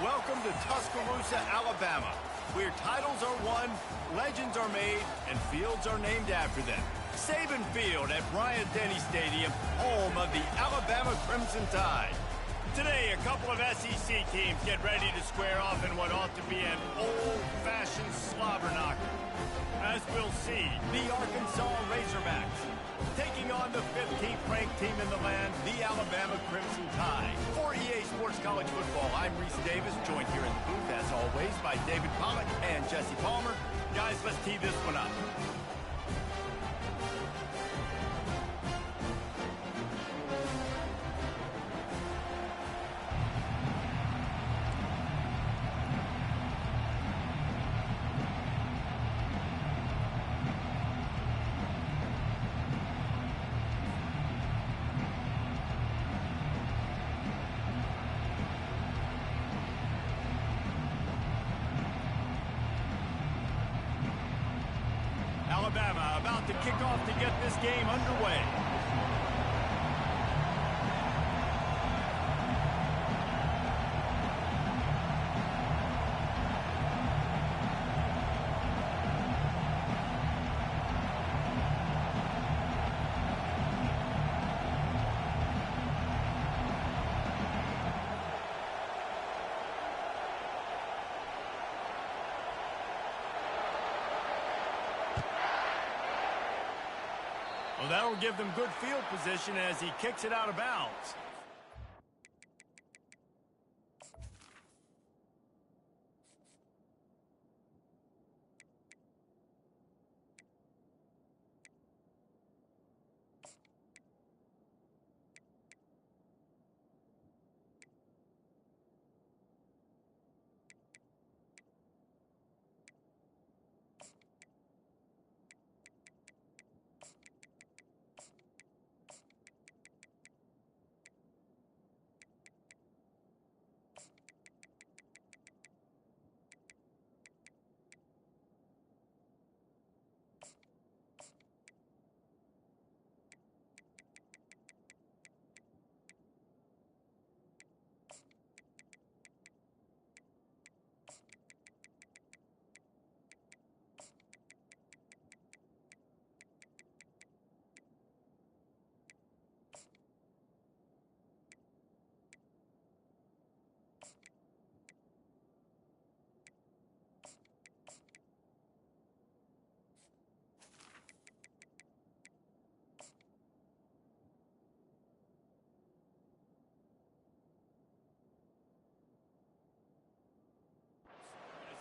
Welcome to Tuscaloosa, Alabama, where titles are won, legends are made, and fields are named after them. Saban Field at Bryant-Denny Stadium, home of the Alabama Crimson Tide. Today, a couple of SEC teams get ready to square off in what ought to be an old-fashioned slobber knocker. As we'll see, the Arkansas Razorbacks taking on the 15th ranked team in the land, the Alabama Crimson Tide. For EA Sports College Football, I'm Reese Davis, joined here in the booth, as always, by David Pollack and Jesse Palmer. Guys, let's tee this one up. Alabama about to kick off to get this game underway. Well, that'll give them good field position as he kicks it out of bounds.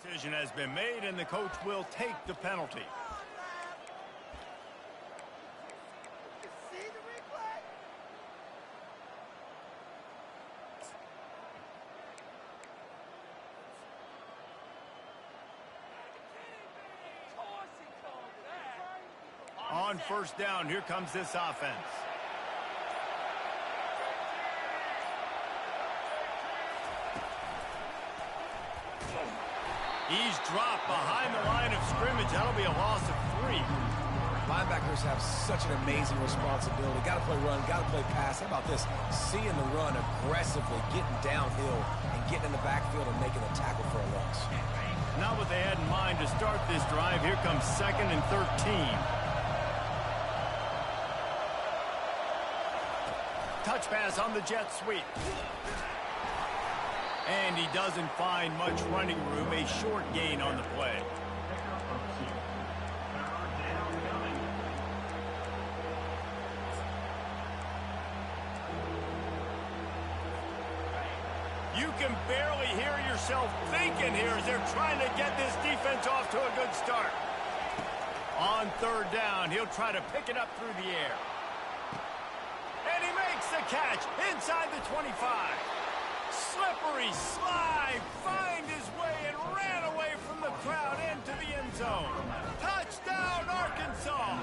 Decision has been made, and the coach will take the penalty. On first down, here comes this offense. He's dropped behind the line of scrimmage. That'll be a loss of 3. Linebackers have such an amazing responsibility. Got to play run, got to play pass. How about this? Seeing the run aggressively, getting downhill, and getting in the backfield and making a tackle for a loss. Not what they had in mind to start this drive. Here comes 2nd and 13. Touch pass on the jet sweep. And he doesn't find much running room, a short gain on the play. You can barely hear yourself thinking here as they're trying to get this defense off to a good start. On third down, he'll try to pick it up through the air. And he makes the catch inside the 25. Slippery slide, find his way and ran away from the crowd into the end zone. Touchdown, Arkansas!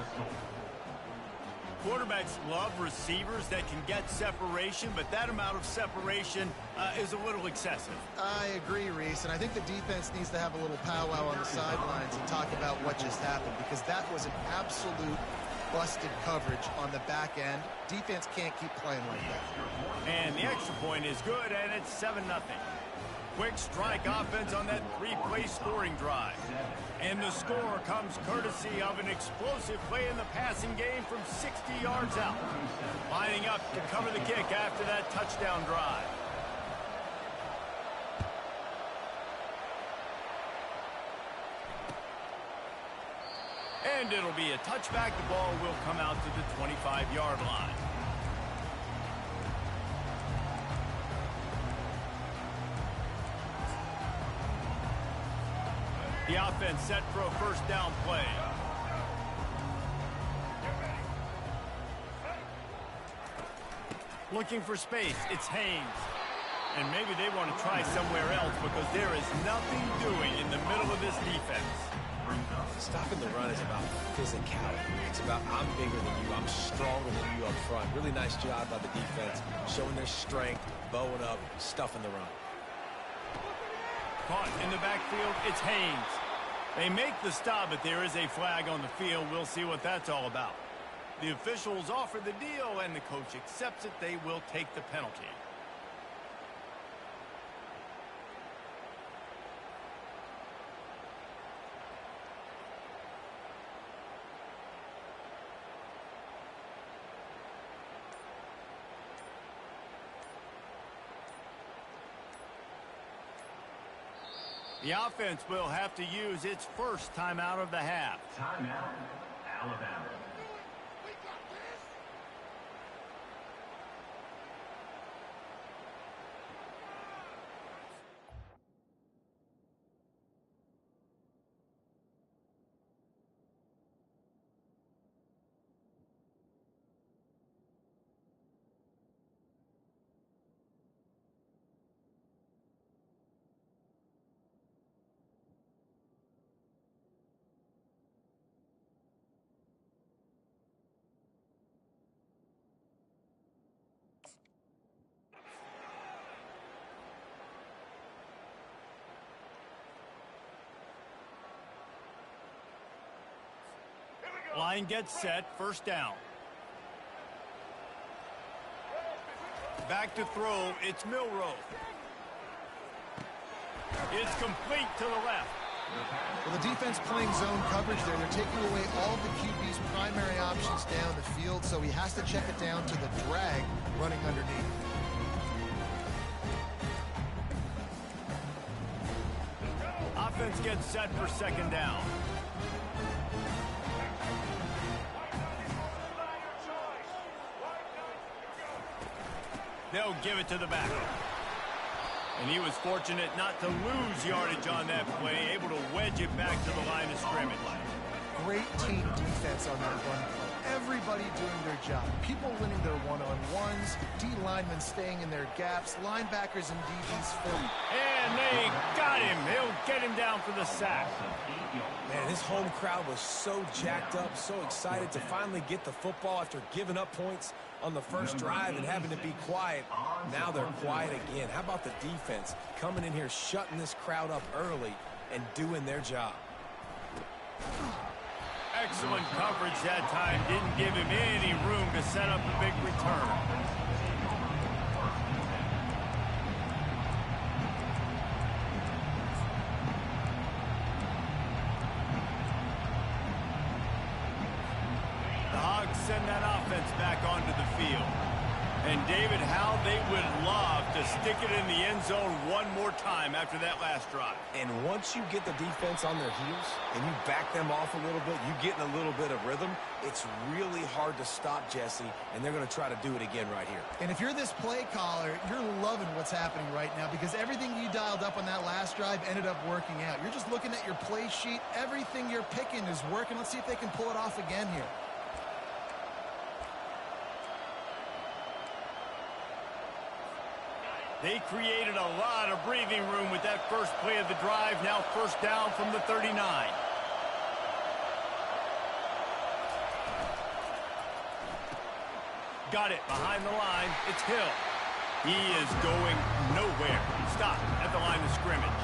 Quarterbacks love receivers that can get separation, but that amount of separation is a little excessive. I agree, Reese, and I think the defense needs to have a little powwow on the sidelines and talk about what just happened, because that was an absolute busted coverage on the back end. Defense can't keep playing like that. And the extra point is good, and it's 7-0. quick strike offense on that three-play scoring drive. And the score comes courtesy of an explosive play in the passing game from 60 yards out. Lining up to cover the kick after that touchdown drive. And it'll be a touchback. The ball will come out to the 25-yard line. The offense set for a first down play. Looking for space, it's Haynes. And maybe they want to try somewhere else because there is nothing doing in the middle of this defense. Stopping the run is about physicality. It's about I'm bigger than you, I'm stronger than you up front. Really nice job by the defense, showing their strength, bowing up, stuffing the run. Caught in the backfield, it's Haynes. They make the stop, but there is a flag on the field. We'll see what that's all about. The officials offer the deal, and the coach accepts it. They will take the penalty. The offense will have to use its first timeout of the half. Timeout, Alabama. Line gets set, first down. Back to throw, it's Milroe. It's complete to the left. Well, the defense playing zone coverage there. They're taking away all of the QB's primary options down the field, so he has to check it down to the drag running underneath. Offense gets set for second down. They'll give it to the back. And he was fortunate not to lose yardage on that play, able to wedge it back to the line of scrimmage. Great team defense on that run play. Everybody doing their job. People winning their one-on-ones, D linemen staying in their gaps, linebackers and DBs filling. And they got him. He'll get him down for the sack. Man, this home crowd was so jacked up, so excited to finally get the football after giving up points on the first drive and having to be quiet. Now they're quiet again. How about the defense coming in here, shutting this crowd up early and doing their job? Excellent coverage that time. Didn't give him any room to set up a big return. The Hogs send that offense back onto the field. And David, how they would love to stick it in the end zone one more time after that last drive. And once you get the defense on their heels and you back them off a little bit, you get in a little bit of rhythm, it's really hard to stop, Jesse, and they're going to try to do it again right here. And if you're this play caller, you're loving what's happening right now because everything you dialed up on that last drive ended up working out. You're just looking at your play sheet. Everything you're picking is working. Let's see if they can pull it off again here. They created a lot of breathing room with that first play of the drive. Now first down from the 39. Got it behind the line. It's Hill. He is going nowhere. Stop at the line of scrimmage.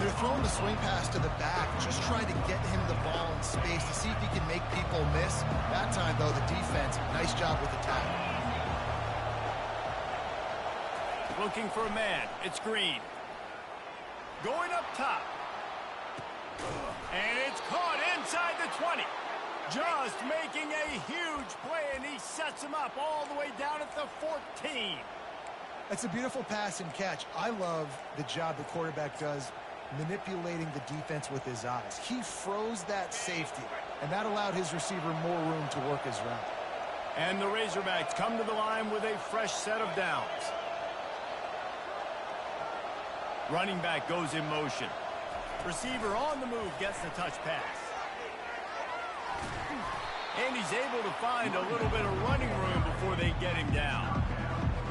They're throwing the swing pass to the back, just trying to get him the ball in space to see if he can make people miss. That time, though, the defense, nice job with the tackle. Looking for a man. It's Green. Going up top. And it's caught inside the 20. Just making a huge play, and he sets him up all the way down at the 14. That's a beautiful pass and catch. I love the job the quarterback does manipulating the defense with his eyes. He froze that safety, and that allowed his receiver more room to work his route. And the Razorbacks come to the line with a fresh set of downs. Running back goes in motion. Receiver on the move gets the touch pass. And he's able to find a little bit of running room before they get him down.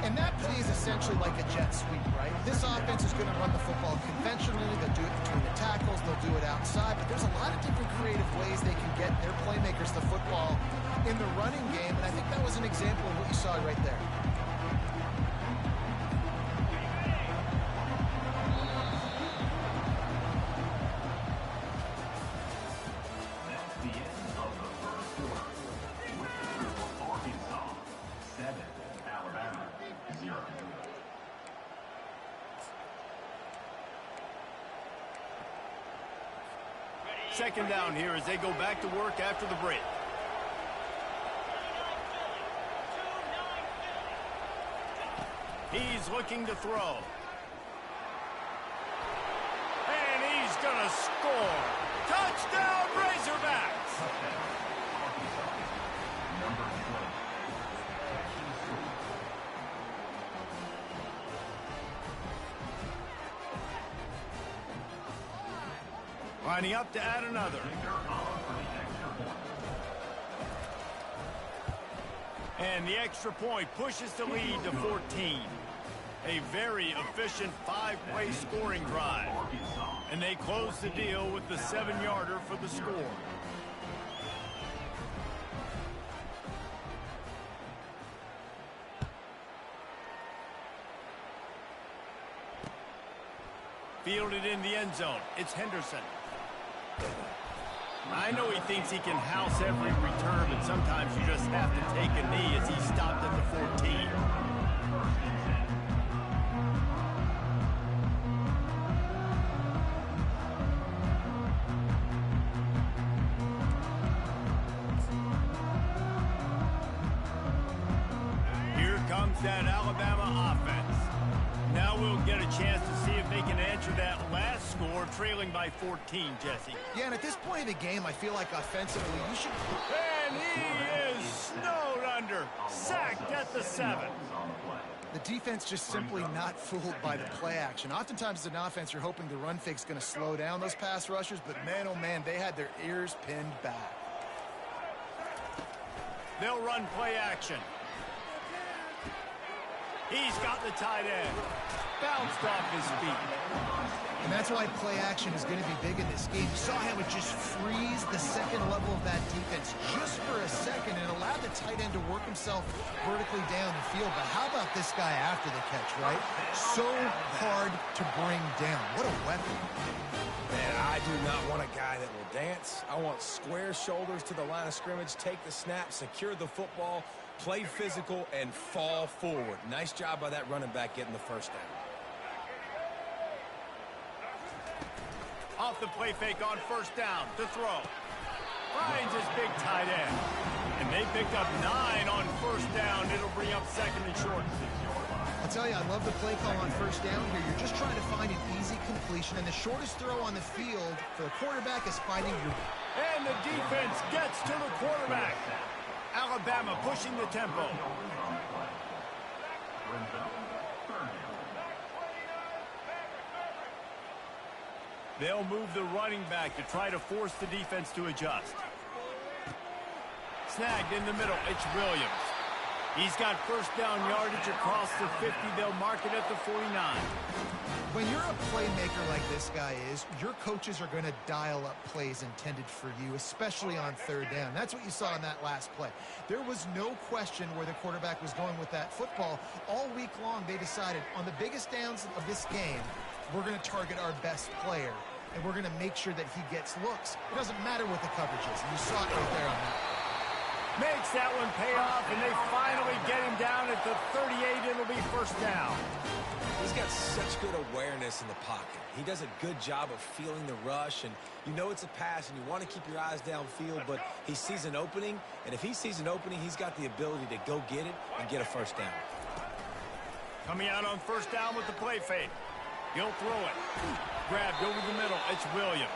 And that play is essentially like a jet sweep, right? This offense is going to run the football conventionally. They'll do it between the tackles. They'll do it outside. But there's a lot of different creative ways they can get their playmakers the football in the running game. And I think that was an example of what you saw right there. Second down here as they go back to work after the break. He's looking to throw. And he's going to score. Touchdown, Razorbacks! Lining up to add another. And the extra point pushes the lead to 14. A very efficient 5-play scoring drive. And they close the deal with the 7-yarder for the score. Fielded in the end zone. It's Henderson. I know he thinks he can house every return, but sometimes you just have to take a knee as he stopped at the 14. Here comes that Alabama offense. Now we'll get a chance to see if they can answer that last score, trailing by 14, Jesse. Yeah, and at this point of the game, I feel like offensively, you should... And he is snowed under, sacked at the 7. The defense just simply not fooled by the play action. Oftentimes as an offense, you're hoping the run fake's going to slow down those pass rushers, but man, oh man, they had their ears pinned back. They'll run play action. He's got the tight end. Bounced off his feet. And that's why play action is going to be big in this game. You saw how it just frees the second level of that defense just for a second and allowed the tight end to work himself vertically down the field. But how about this guy after the catch, right? So hard to bring down. What a weapon. Man, I do not want a guy that will dance. I want square shoulders to the line of scrimmage, take the snap, secure the football, play physical, and fall forward. Nice job by that running back getting the first down. Off the play fake on first down to throw. Finds his big tight end. And they picked up 9 on first down. It'll bring up second and short. I'll tell you, I love the play call on first down here. You're just trying to find an easy completion, and the shortest throw on the field for the quarterback is finding your... And the defense gets to the quarterback. Alabama pushing the tempo. They'll move the running back to try to force the defense to adjust. Snagged in the middle, it's Williams. He's got first down yardage across the 50. They'll mark it at the 49. When you're a playmaker like this guy is, your coaches are going to dial up plays intended for you, especially on third down. That's what you saw in that last play. There was no question where the quarterback was going with that football. All week long, they decided on the biggest downs of this game, we're going to target our best player, and we're going to make sure that he gets looks. It doesn't matter what the coverage is. And you saw it right there on that. Makes that one pay off, and they finally get him down at the 38. It'll be first down. He's got such good awareness in the pocket. He does a good job of feeling the rush, and you know it's a pass, and you want to keep your eyes downfield, but he sees an opening, and if he sees an opening, he's got the ability to go get it and get a first down. Coming out on first down with the play fake. He'll throw it. Grabbed over the middle. It's Williams.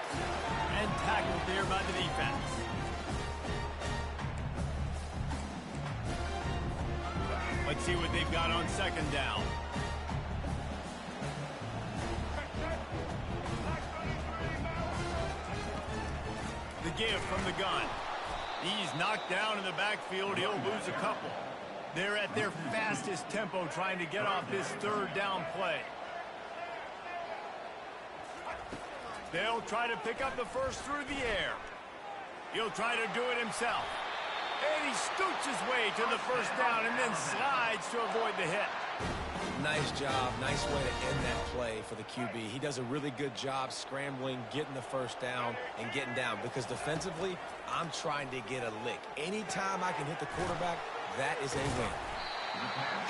And tackled there by the defense. Let's see what they've got on second down. The give from the gun. He's knocked down in the backfield. He'll lose a couple. They're at their fastest tempo trying to get off this third down play. They'll try to pick up the first through the air. He'll try to do it himself. And he scoots his way to the first down and then slides to avoid the hit. Nice job. Nice way to end that play for the QB. He does a really good job scrambling, getting the first down, and getting down. Because defensively, I'm trying to get a lick. Anytime I can hit the quarterback, that is a win.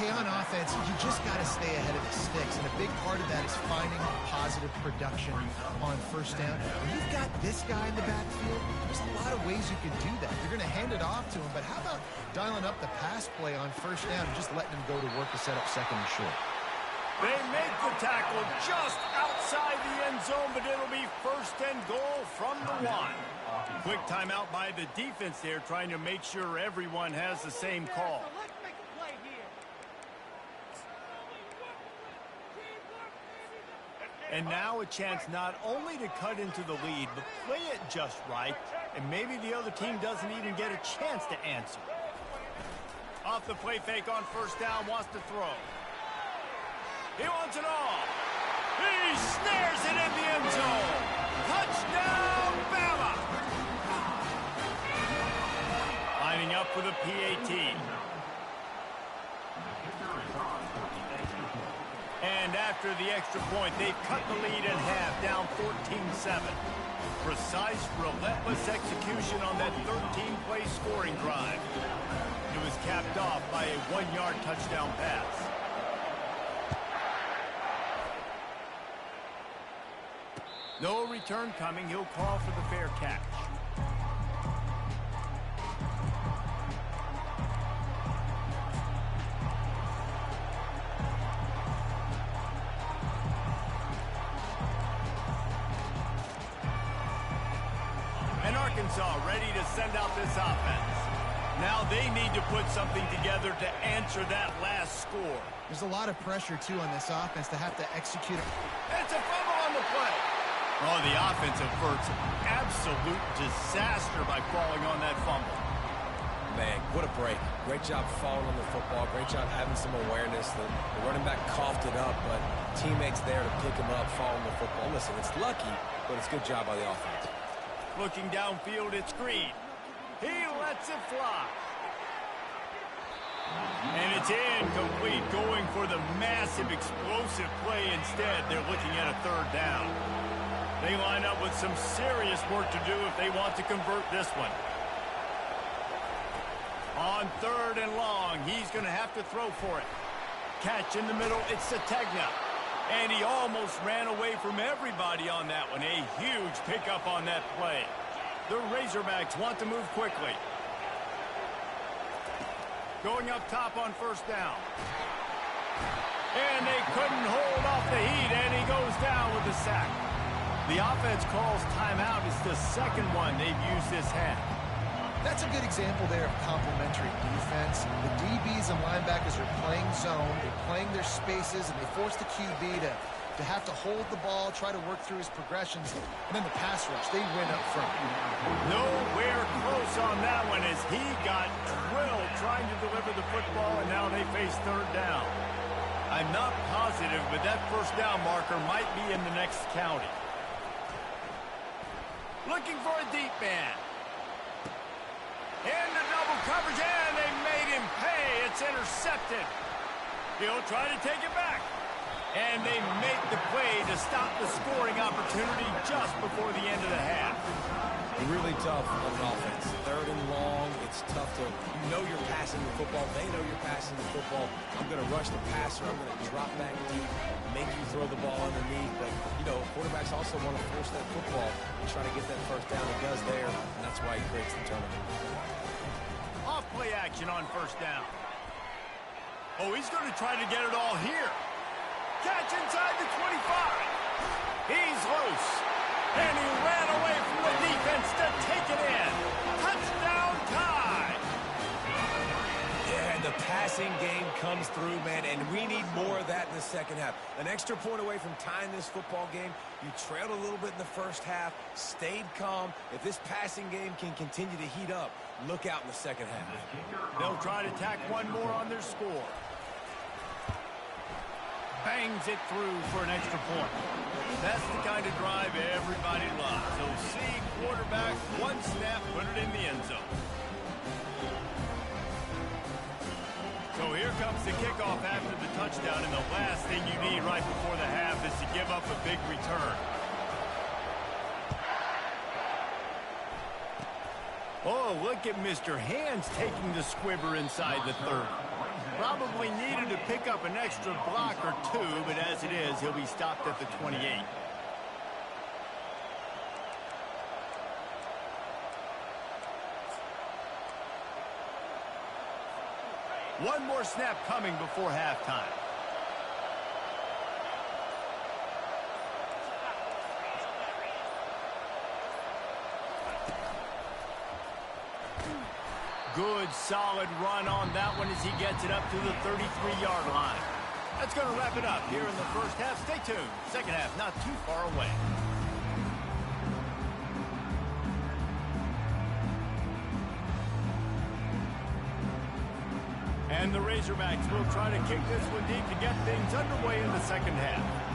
Hey, on offense, you just got to stay ahead of the sticks, and a big part of that is finding positive production on first down. When you've got this guy in the backfield, there's a lot of ways you can do that. You're going to hand it off to him, but how about dialing up the pass play on first down and just letting him go to work to set up second and short? They make the tackle just outside the end zone, but it'll be first and goal from the one. Quick timeout by the defense there, trying to make sure everyone has the same call. And now a chance not only to cut into the lead, but play it just right, and maybe the other team doesn't even get a chance to answer. Off the play fake on first down, wants to throw. He wants it all. He snares it in the end zone. Touchdown, Bama! Lining up for the PAT. And after the extra point, they've cut the lead in half, down 14-7. Precise, relentless execution on that 13-play scoring drive. It was capped off by a 1-yard touchdown pass. No return coming. He'll call for the fair catch. Arkansas ready to send out this offense. Now they need to put something together to answer that last score. There's a lot of pressure, too, on this offense to have to execute it. It's a fumble on the play. Oh, the offensive first. Absolute disaster by falling on that fumble. Man, what a break. Great job falling on the football. Great job having some awareness. The running back coughed it up, but teammates there to pick him up, fall on the football. Listen, it's lucky, but it's a good job by the offense. Looking downfield, it's Green. He lets it fly. And it's incomplete, going for the massive explosive play instead. They're looking at a third down. They line up with some serious work to do if they want to convert this one. On third and long, he's going to have to throw for it. Catch in the middle, it's Sategna. And he almost ran away from everybody on that one. A huge pickup on that play. The Razorbacks want to move quickly. Going up top on first down. And they couldn't hold off the heat, and he goes down with the sack. The offense calls timeout. It's the second one they've used this half. That's a good example there of complementary defense. The DBs and linebackers are playing zone, they're playing their spaces, and they force the QB to have to hold the ball, try to work through his progressions, and then the pass rush, they win up front. Nowhere close on that one as he got drilled trying to deliver the football, and now they face third down. I'm not positive, but that first down marker might be in the next county. Looking for a deep man. In the double coverage, and they made him pay. It's intercepted. He'll try to take it back. And they make the play to stop the scoring opportunity just before the end of the half. Really tough on offense. Third and long, it's tough to, you know you're passing the football. They know you're passing the football. football. I'm going to rush the passer. I'm going to drop back deep, make you throw the ball underneath. But, you know, quarterbacks also want to force that football and try to get that first down. He does there, and that's why he creates the turnover. Off play action on first down. Oh, he's going to try to get it all here. Catch inside the 25. He's loose. And he ran away from the defense to take it in. Touchdown tie. Yeah, and the passing game comes through, man, and we need more of that in the second half. An extra point away from tying this football game. You trailed a little bit in the first half, stayed calm. If this passing game can continue to heat up, look out in the second half. They'll try to tack one more on their score. Bangs it through for an extra point. That's the kind of drive everybody loves. So see quarterback, one snap, put it in the end zone. So here comes the kickoff after the touchdown, and the last thing you need right before the half is to give up a big return. Oh, look at Mr. Hands taking the squibber inside the 30. Probably needed to pick up an extra block or two, but as it is, he'll be stopped at the 28. One more snap coming before halftime. Good, solid run on that one as he gets it up to the 33-yard line. That's going to wrap it up here in the first half. Stay tuned. Second half not too far away. And the Razorbacks will try to kick this one deep to get things underway in the second half.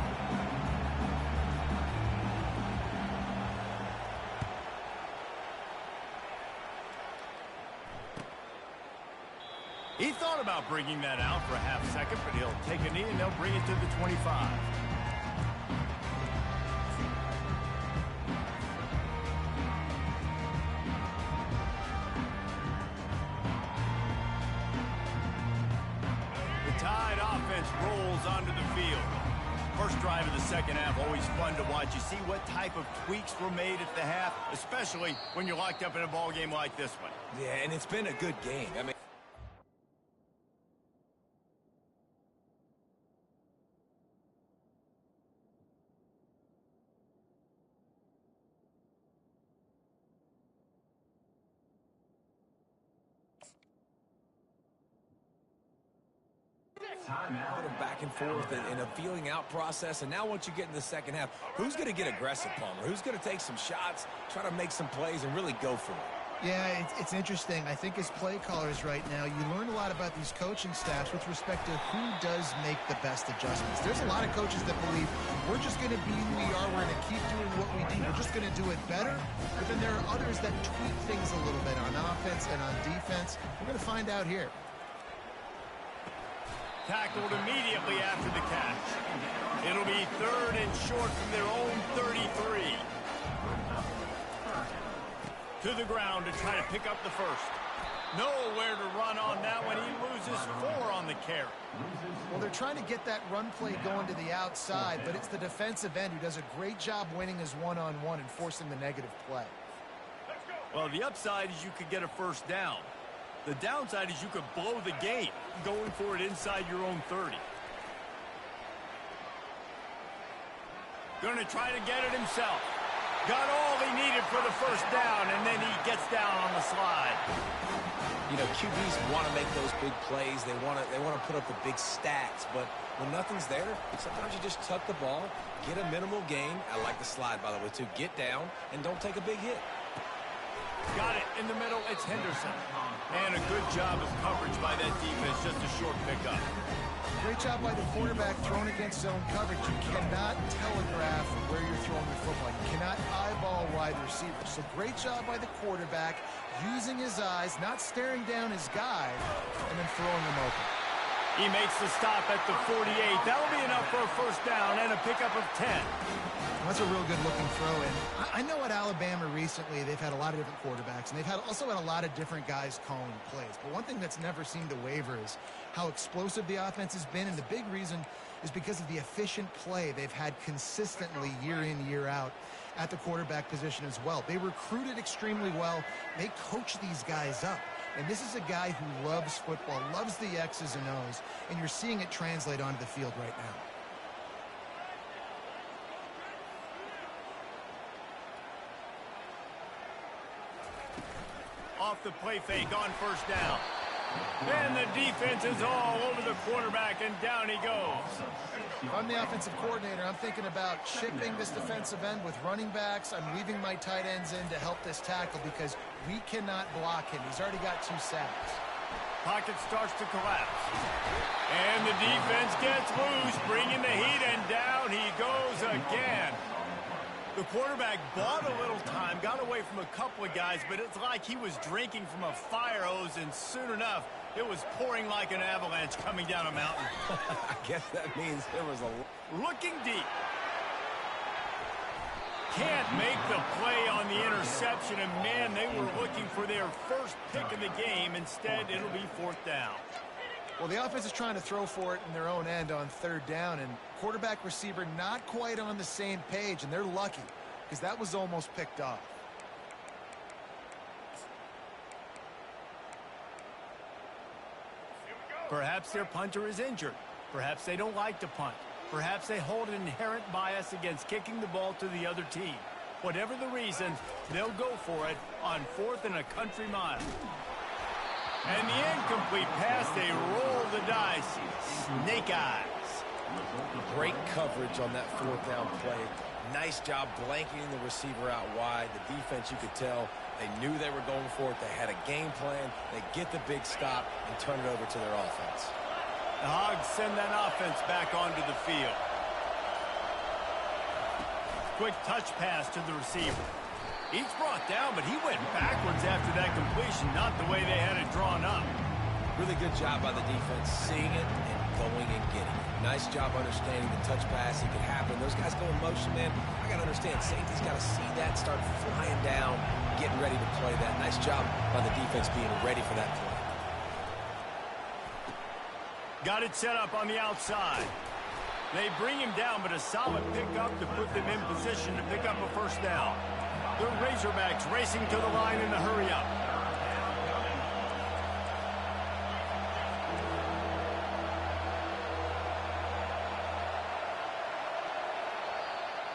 He thought about bringing that out for a half second, but he'll take a knee and they'll bring it to the 25. The Tide offense rolls onto the field. First drive of the second half, always fun to watch. You see what type of tweaks were made at the half, especially when you're locked up in a ball game like this one. Yeah, and it's been a good game. I mean, put them back and forth in a feeling out process. And now once you get in the second half, who's going to get aggressive, Palmer? Who's going to take some shots, try to make some plays, and really go for it? Yeah, it's interesting. I think as play callers right now, you learn a lot about these coaching staffs with respect to who does make the best adjustments. There's a lot of coaches that believe we're just going to be who we are. We're going to keep doing what we do. We're just going to do it better. But then there are others that tweak things a little bit on offense and on defense. We're going to find out here. Tackled immediately after the catch. It'll be third and short from their own 33. To the ground to try to pick up the first. Nowhere to run on that one. He loses 4 on the carry. Well, they're trying to get that run play going to the outside, but it's the defensive end who does a great job winning his one-on-one and forcing the negative play. Well, the upside is you could get a first down. The downside is you could blow the game going for it inside your own 30. Going to try to get it himself. Got all he needed for the first down, and then he gets down on the slide. You know, QBs want to make those big plays. They want to put up the big stats, but when nothing's there, sometimes you just tuck the ball, get a minimal gain. I like the slide, by the way, too. Get down and don't take a big hit. Got it in the middle. It's Henderson. And a good job of coverage by that defense. Just a short pickup. Great job by the quarterback throwing against zone coverage. You cannot telegraph where you're throwing the football. You cannot eyeball wide receivers. So great job by the quarterback using his eyes, not staring down his guy, and then throwing him open. He makes the stop at the 48. That'll be enough for a first down and a pickup of 10. That's a real good-looking throw. And I know at Alabama recently they've had a lot of different quarterbacks, and they've also had a lot of different guys calling plays. But one thing that's never seemed to waver is how explosive the offense has been, and the big reason is because of the efficient play they've had consistently year in, year out at the quarterback position as well. They recruited extremely well. They coach these guys up. And this is a guy who loves football, loves the X's and O's, and you're seeing it translate onto the field right now. Off the play fake on first down. And the defense is all over the quarterback, and down he goes. If I'm the offensive coordinator, I'm thinking about chipping this defensive end with running backs. I'm weaving my tight ends in to help this tackle because we cannot block him. He's already got 2 sacks. Pocket starts to collapse. And the defense gets loose, bringing the heat, and down he goes again. The quarterback bought a little time, got away from a couple of guys, but it's like he was drinking from a fire hose, and soon enough, it was pouring like an avalanche coming down a mountain. I guess that means there was a... Looking deep. Can't make the play on the interception, and man, they were looking for their first pick in the game. Instead, it'll be 4th down. Well, the offense is trying to throw for it in their own end on 3rd down, and quarterback receiver not quite on the same page, and they're lucky because that was almost picked off. Perhaps their punter is injured. Perhaps they don't like to punt. Perhaps they hold an inherent bias against kicking the ball to the other team. Whatever the reason, they'll go for it on 4th and a country mile. And the incomplete pass, they roll the dice. Snake eyes. Great coverage on that 4th down play. Nice job blanketing the receiver out wide. The defense, you could tell, they knew they were going for it. They had a game plan. They get the big stop and turn it over to their offense. The Hogs send that offense back onto the field. Quick touch pass to the receiver. He's brought down, but he went backwards after that completion, not the way they had it drawn up. Really good job by the defense, seeing it and going and getting it. Nice job understanding the touch pass. It could happen. Those guys go in motion, man. I got to understand, safety's got to see that, start flying down, getting ready to play that. Nice job by the defense being ready for that play. Got it set up on the outside. They bring him down, but a solid pickup to put them in position to pick up a first down. The Razorbacks racing to the line in the hurry-up.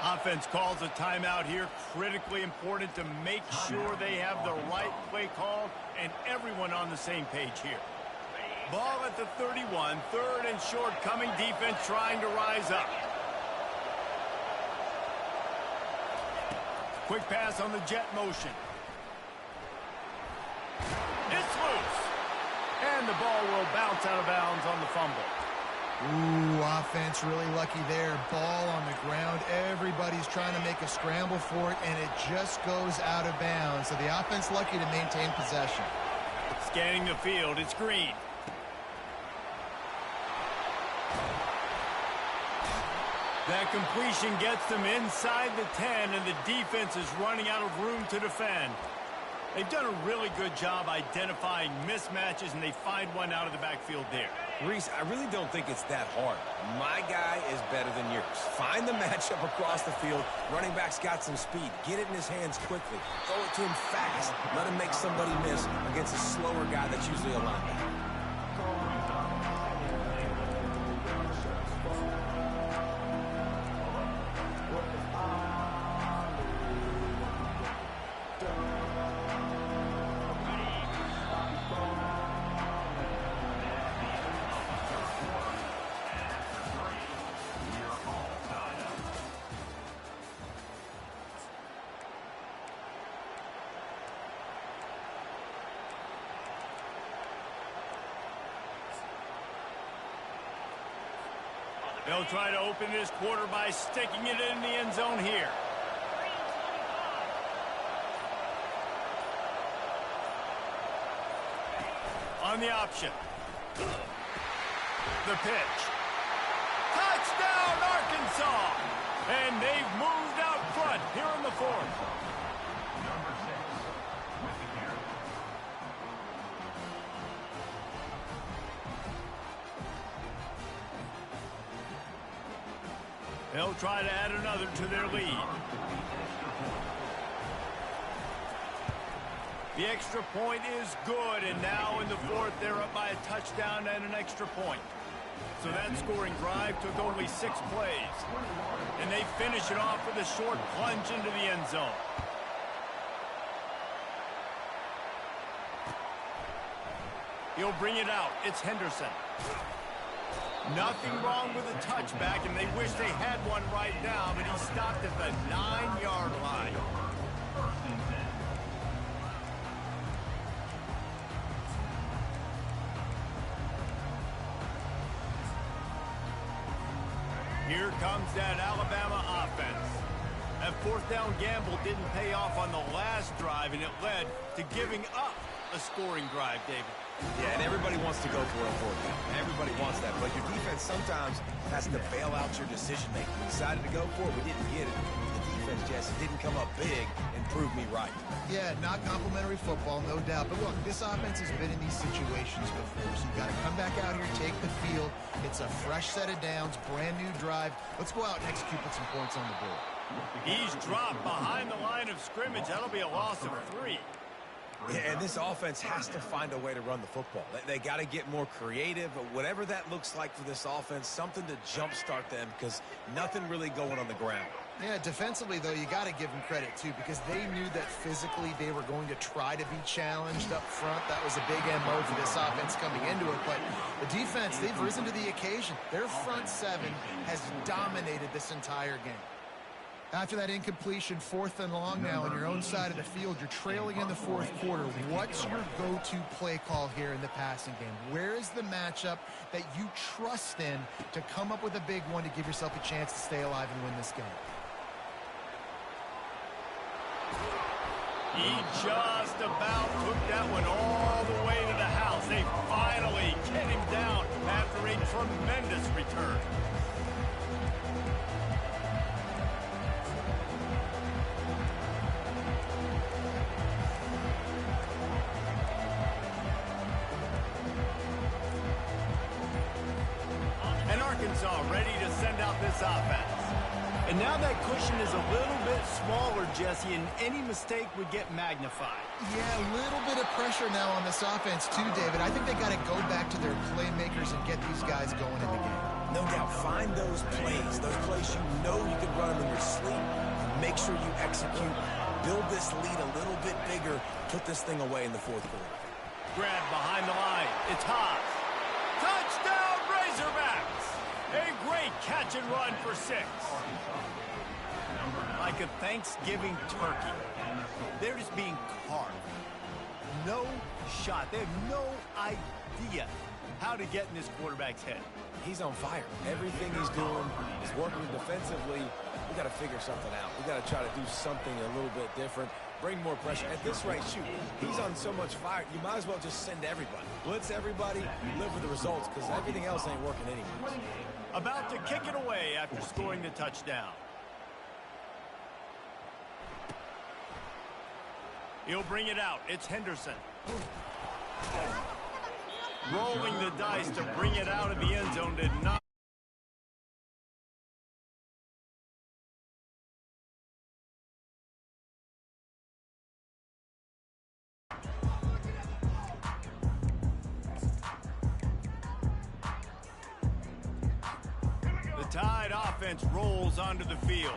Offense calls a timeout here. Critically important to make sure they have the right play call and everyone on the same page here. Ball at the 31, 3rd and short coming. Defense trying to rise up. Quick pass on the jet motion. It's loose. And the ball will bounce out of bounds on the fumble. Ooh, offense really lucky there. Ball on the ground. Everybody's trying to make a scramble for it, and it just goes out of bounds. So the offense lucky to maintain possession. Scanning the field, it's Green. That completion gets them inside the 10, and the defense is running out of room to defend. They've done a really good job identifying mismatches, and they find one out of the backfield there. Reese, I really don't think it's that hard. My guy is better than yours. Find the matchup across the field. Running back's got some speed. Get it in his hands quickly. Throw it to him fast. Let him make somebody miss against a slower guy that's usually a linebacker. They'll try to open this quarter by sticking it in the end zone here. On the option. the pitch. Touchdown, Arkansas! And they've moved out front here in the fourth. Number 6 with the carry. They'll try to add another to their lead. The extra point is good, and now in the fourth, they're up by a touchdown and an extra point. So that scoring drive took only 6 plays. And they finish it off with a short plunge into the end zone. He'll bring it out. It's Henderson. Nothing wrong with a touchback, and they wish they had one right now, but he stopped at the 9-yard line. Here comes that Alabama offense. That fourth down gamble didn't pay off on the last drive, and it led to giving up a scoring drive, David. Yeah, and everybody wants to go for a fourth down. Everybody wants that, but your defense sometimes has to bail out your decision-making. We decided to go for it. We didn't get it. The defense, Jesse, didn't come up big and prove me right. Yeah, not complimentary football, no doubt. But look, this offense has been in these situations before, so you've got to come back out here, take the field. It's a fresh set of downs, brand new drive. Let's go out and execute, put some points on the board. He's dropped behind the line of scrimmage. That'll be a loss of 3. Yeah, and this offense has to find a way to run the football. They got to get more creative, but whatever that looks like for this offense, something to jumpstart them because nothing really going on the ground. Yeah, defensively, though, you got to give them credit, too, because they knew that physically they were going to try to be challenged up front. That was a big MO for this offense coming into it. But the defense, they've risen to the occasion. Their front seven has dominated this entire game. After that incompletion, 4th and long now on your own side of the field, you're trailing in the fourth quarter. What's your go-to play call here in the passing game? Where is the matchup that you trust in to come up with a big one to give yourself a chance to stay alive and win this game? He just about took that one all the way to the house. They finally get him down after a tremendous return. And Arkansas ready to send out this offense. And now that cushion is a little bit smaller, Jesse, and any mistake would get magnified. Yeah, a little bit of pressure now on this offense too, David. I think they got to go back to their playmakers and get these guys going in the game. No doubt, find those plays you know you can run them in your sleep. Make sure you execute. Build this lead a little bit bigger. Put this thing away in the fourth quarter. Grab behind the line. It's Haas. Touchdown, Razorbacks! A great catch and run for 6. Like a Thanksgiving turkey. They're just being carved. No shot. They have no idea how to get in this quarterback's head. He's on fire. Everything he's doing is working defensively. We got to figure something out. We got to try to do something a little bit different. Bring more pressure. At this rate, shoot, he's on so much fire, you might as well just send everybody. Blitz everybody, live with the results, because everything else ain't working anyways. About to kick it away after scoring the touchdown. He'll bring it out. It's Henderson. Rolling the dice to bring it out of the end zone did not. The Tide offense rolls onto the field.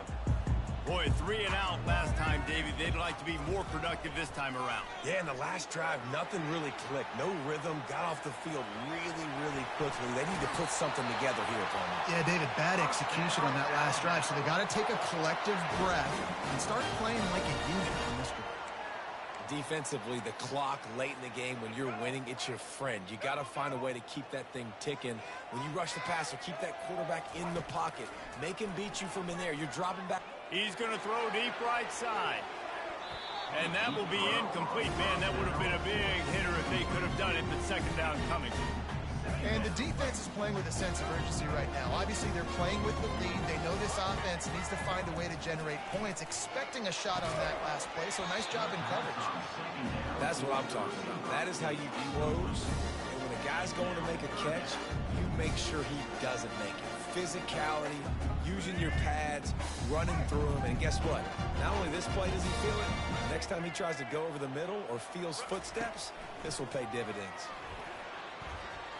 Boy, 3 and out last time, Davey. They'd like to be more productive this time around. Yeah, in the last drive, nothing really clicked. No rhythm, got off the field really quickly. They need to put something together here, Tony. Yeah, David, bad execution on that last drive, so they got to take a collective breath and start playing like a unit in this drive. Defensively, the clock late in the game, when you're winning, it's your friend. You got to find a way to keep that thing ticking. When you rush the passer, keep that quarterback in the pocket. Make him beat you from in there. You're dropping back. He's going to throw deep right side. And that will be incomplete. Man, that would have been a big hitter if they could have done it, but second down coming. And the defense is playing with a sense of urgency right now. Obviously, they're playing with the lead. They know this offense needs to find a way to generate points, expecting a shot on that last play. So nice job in coverage. That's what I'm talking about. That is how you close. And when a guy's going to make a catch, you make sure he doesn't make it. Physicality, using your pads, running through them. And guess what? Not only this play does he feel it, next time he tries to go over the middle or feels footsteps, this will pay dividends.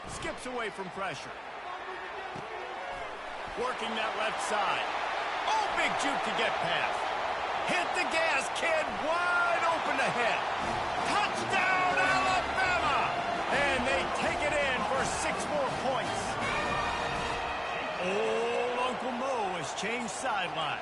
Skips away from pressure. Working that left side. Oh, big juke to get past. Hit the gas, kid. Wide open ahead. Touchdown, Alabama! And they take it in for 6 more points. Old Uncle Mo has changed sidelines.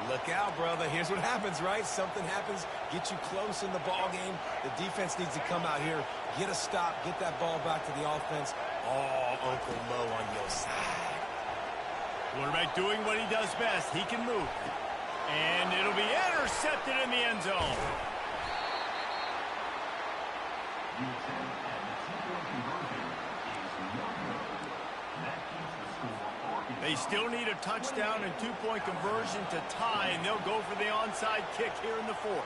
Look out, brother. Here's what happens, right? Something happens, get you close in the ball game. The defense needs to come out here, get a stop, get that ball back to the offense. Oh, Uncle Mo on your side. Quarterback doing what he does best. He can move. And it'll be intercepted in the end zone. They still need a touchdown and 2-point conversion to tie, and they'll go for the onside kick here in the 4th.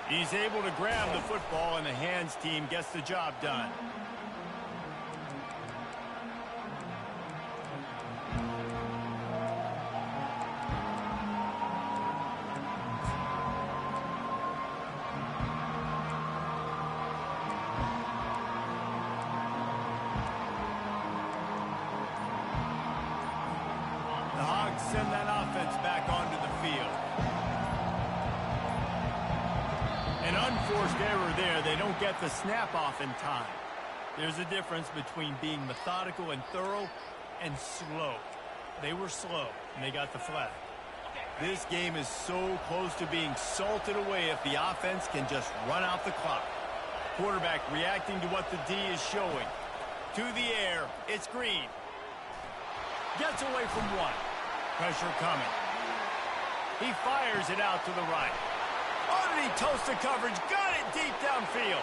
He's able to grab the football, and the hands team gets the job done. Send that offense back onto the field. An unforced error there. They don't get the snap off in time. There's a difference between being methodical and thorough and slow. They were slow, and they got the flag. This game is so close to being salted away if the offense can just run out the clock. Quarterback reacting to what the D is showing. To the air, it's Green. Gets away from one. Pressure coming. He fires it out to the right. Oh, did he toast the coverage? Got it deep downfield.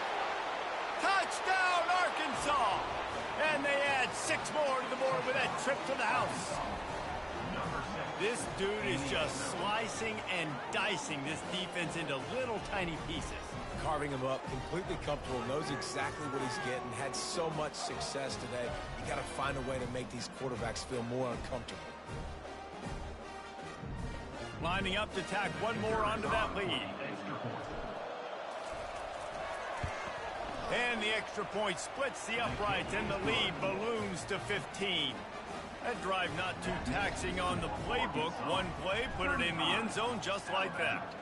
Touchdown, Arkansas! And they add 6 more to the board with that trip to the house. This dude is just slicing and dicing this defense into little tiny pieces. Carving him up, completely comfortable, knows exactly what he's getting, had so much success today. You got to find a way to make these quarterbacks feel more uncomfortable. Lining up to tack one more onto that lead. And the extra point splits the uprights, and the lead balloons to 15. That drive not too taxing on the playbook. One play, put it in the end zone just like that.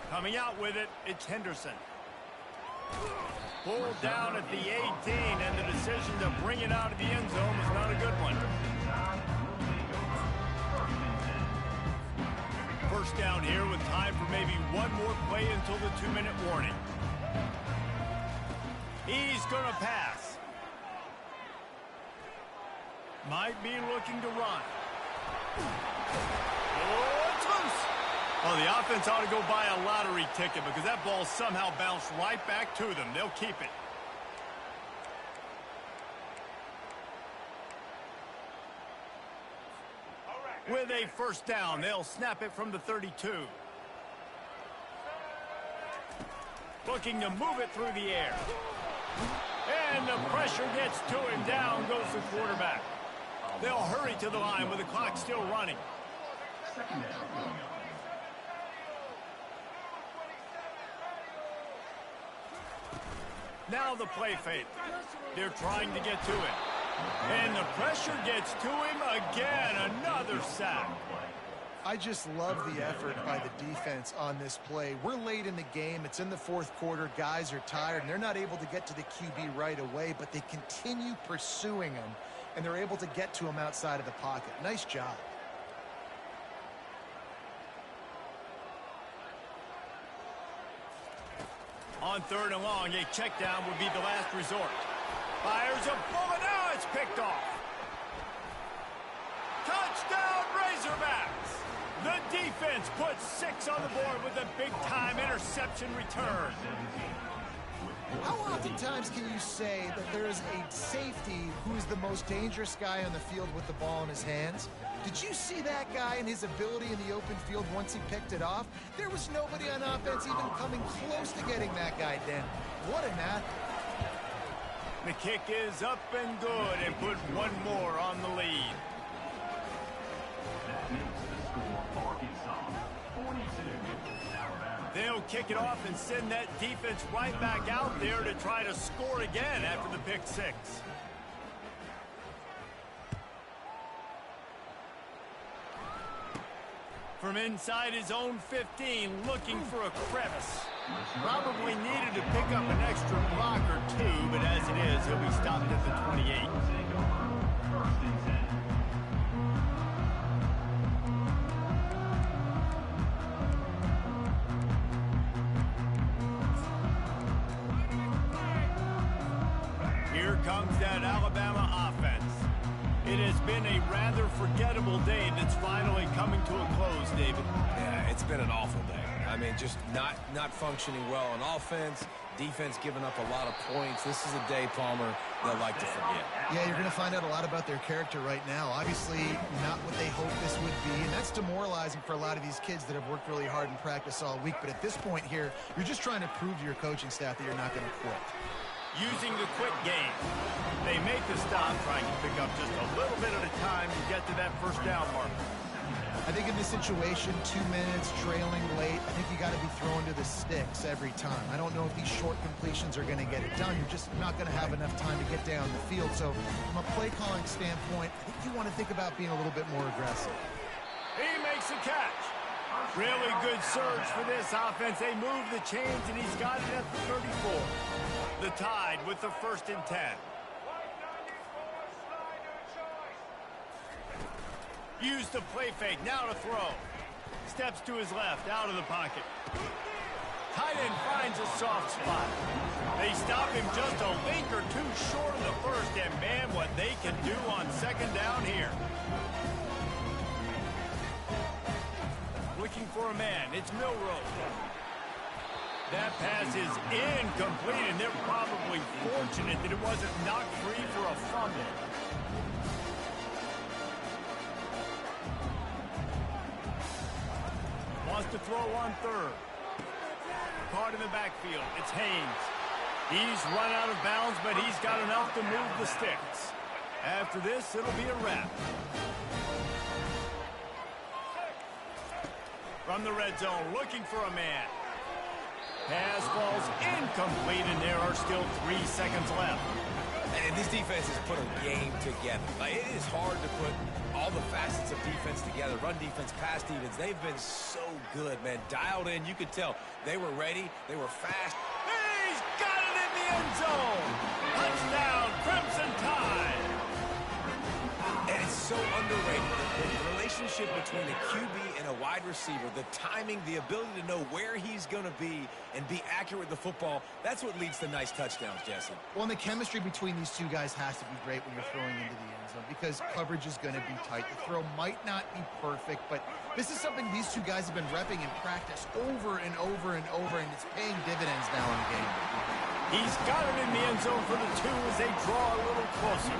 Coming out with it, it's Henderson. Pulled down at the 18, and the decision to bring it out of the end zone was not a good one. First down here with time for maybe one more play until the 2-minute warning. He's going to pass. Might be looking to run. Oh, it's loose. Oh, the offense ought to go buy a lottery ticket because that ball somehow bounced right back to them. They'll keep it. With a first down, they'll snap it from the 32. Looking to move it through the air. And the pressure gets to him. Down goes the quarterback. They'll hurry to the line with the clock still running. Now the play fake. They're trying to get to it. And the pressure gets to him again. Another sack. I just love the effort by the defense on this play. We're late in the game. It's in the 4th quarter. Guys are tired, and they're not able to get to the QB right away, but they continue pursuing him, and they're able to get to him outside of the pocket. Nice job. On 3rd and long, a check down would be the last resort. Fires a bullet. Now it's picked off. Touchdown, Razorbacks. The defense puts 6 on the board with a big-time interception return. How oftentimes can you say that there is a safety who is the most dangerous guy on the field with the ball in his hands? Did you see that guy and his ability in the open field once he picked it off? There was nobody on offense even coming close to getting that guy down. What an athlete. The kick is up and good and put one more on the lead. That makes the score Arkansas 42, Alabama. They'll kick it off and send that defense right back out there to try to score again after the pick 6. From inside his own 15, looking for a crevice. Probably needed to pick up an extra block or 2, but as it is, he'll be stopped at the 28. First and 10. Here comes that Alabama offense. It has been a rather forgettable day that's finally coming to a close, David. Yeah, it's been an awful day. I mean, just not functioning well on offense, defense giving up a lot of points. This is a day, Palmer, they'll like to forget. Yeah, you're going to find out a lot about their character right now. Obviously, not what they hoped this would be, and that's demoralizing for a lot of these kids that have worked really hard in practice all week. But at this point here, you're just trying to prove to your coaching staff that you're not going to quit. Using the quick game. They make the stop, trying to pick up just a little bit at a time to get to that first down marker. I think in this situation, 2 minutes, trailing late, I think you got to be throwing to the sticks every time. I don't know if these short completions are going to get it done. You're just not going to have enough time to get down the field. So from a play calling standpoint, I think you want to think about being a little bit more aggressive. He makes a catch. Really good surge for this offense. They move the chains, and he's got it at the 34. The Tide with the 1st and 10. Use the play fake, now to throw. Steps to his left, out of the pocket. Tight end finds a soft spot. They stop him just a link or 2 short of the first, and man, what they can do on 2nd down here. Looking for a man, it's Milroe. That pass is incomplete, and they're probably fortunate that it wasn't knocked free for a fumble. Wants to throw on 3rd. Caught in the backfield. It's Haynes. He's run out of bounds, but he's got enough to move the sticks. After this, it'll be a wrap. From the red zone, looking for a man. Pass falls incomplete, and there are still 3 seconds left. And these defenses put a game together. Like, it is hard to put all the facets of defense together. Run defense, pass defense. They've been so good, man. Dialed in. You could tell they were ready. They were fast. He's got it in the end zone. Touchdown, Crimson Tide. And it's so underrated. The relationship between a QB and a wide receiver, the timing, the ability to know where he's going to be and be accurate with the football, that's what leads to nice touchdowns, Jesse. Well, and the chemistry between these two guys has to be great when you're throwing into the end zone because coverage is going to be tight. The throw might not be perfect, but this is something these two guys have been repping in practice over and over and over, and it's paying dividends now in the game. He's got it in the end zone for the 2 as they draw a little closer.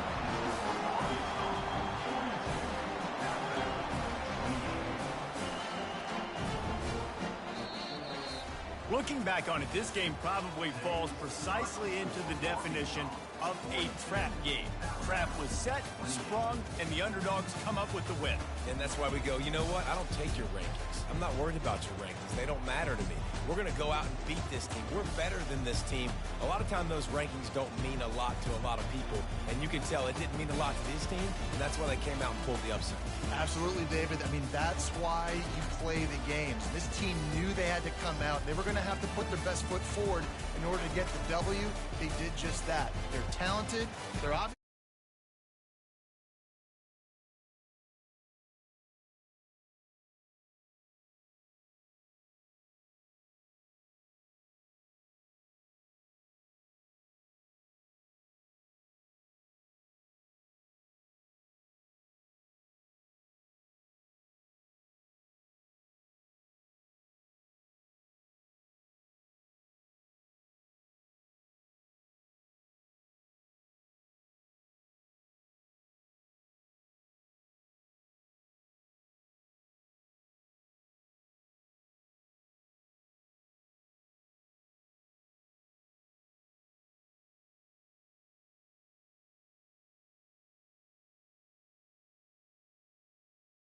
Looking back on it, this game probably falls precisely into the definition of a trap game. Trap was set, sprung, and the underdogs come up with the win. And that's why we go, you know what? I don't take your rankings. I'm not worried about your rankings. They don't matter to me. We're going to go out and beat this team. We're better than this team. A lot of times those rankings don't mean a lot to a lot of people. And you can tell it didn't mean a lot to this team, and that's why they came out and pulled the upset. Absolutely, David. I mean, that's why you play the games. This team knew they had to come out. They were going to have to put their best foot forward in order to get the W. They did just that. They're talented. They're obviously